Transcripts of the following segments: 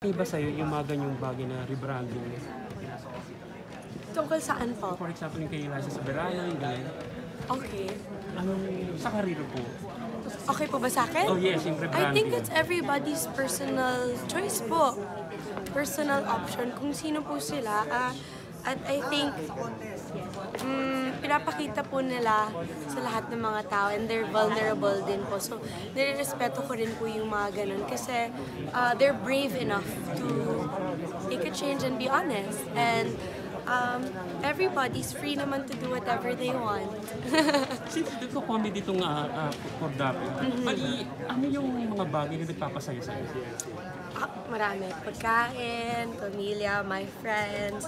Iba sa'yo yung mga ganyang bagay na rebranding? Tungkol saan po? For example, yung kay Liza Soberano, yung ganyan. Okay. Anong sa karir po? Okay po ba sa akin? Oh yes, yung I rebranding. think it's everybody's personal choice po. Personal option kung sino po sila. At I think pinapakita po nila sa lahat ng mga tao and they're vulnerable din po. So, nirerespeto ko rin po yung mga ganun kasi they're brave enough to take a change and be honest. And everybody's free naman to do whatever they want. Since dito comedy itong Cordapo, ano yung mga bagay na nagpapasaya sa'yo? Marami. Pagkain, pamilya, my friends.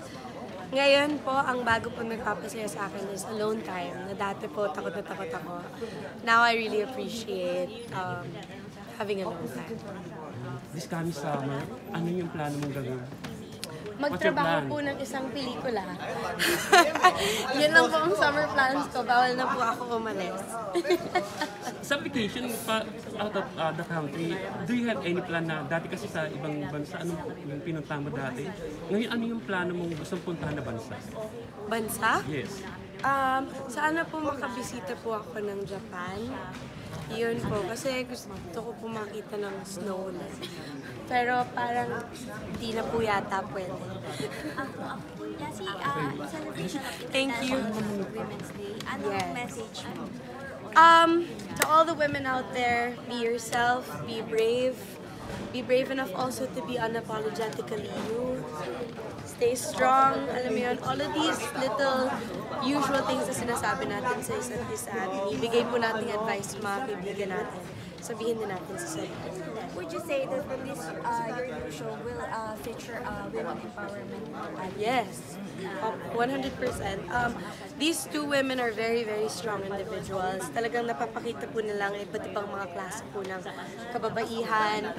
Ngayon po, ang bago po nagpapasaya sa akin is alone time. Na dati po, takot na takot ako. Now I really appreciate having alone time. This coming summer, ano yung plano mong gawin? Magtrabaho po ng isang pelikula. Yun lang po ang summer plans ko. Bawal na po ako umalis. Sa vacation out of the country, do you have any plan na dati kasi sa ibang bansa, ano yung pinunta mo dati? Ngayon, ano yung plano mong gustong puntahan na bansa? Bansa? Yes. Sana po makabisita po ako ng Japan. Yun po, kasi gusto ko po makita ng snow ulit. Pero parang di na po yata pwede. Celebration of Thank you. International Women's Day. Anong Yes. message mo? To all the women out there, be yourself, be brave. Be brave enough also to be unapologetically you. Stay strong. Alam mo yun, all of these little usual things na sinasabi natin sa isa't isa. Binibigay po natin advice sa mga kaibigan natin. Sabihin din natin sa sarili. Would you say that from this, your new show will feature women empowerment? Yes, 100%. These two women are very, very strong individuals. Talagang napapakita po nilang iba't ibang mga klase po ng kababaihan.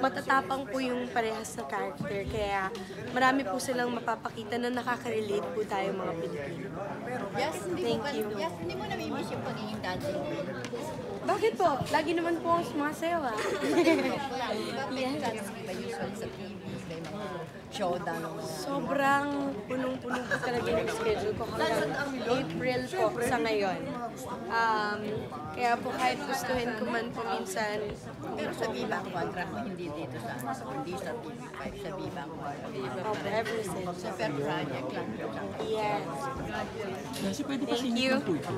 Matatapang po yung parehas na character. Kaya marami po silang mapapakita na nakaka-relate po tayo mga Pilipino. Thank you. Yes, hindi mo namimiss yung pagiging dancing queen. Bakit po? Lagi naman po ang sumasayaw ah. Yes. Ba usually sa TV, may mga showdown. Sobrang punong-puno po talaga yung schedule ko hanggang April po sa ngayon. Kaya po kahit gustuhin ko man po minsan, Pero sa Viva ang contract mo, hindi dito hindi sa TV5, sa Viva ang contract. opo, ever since. Sa per project lang. Yes. Kasi pwede pa Thank singit you. ng pulpo.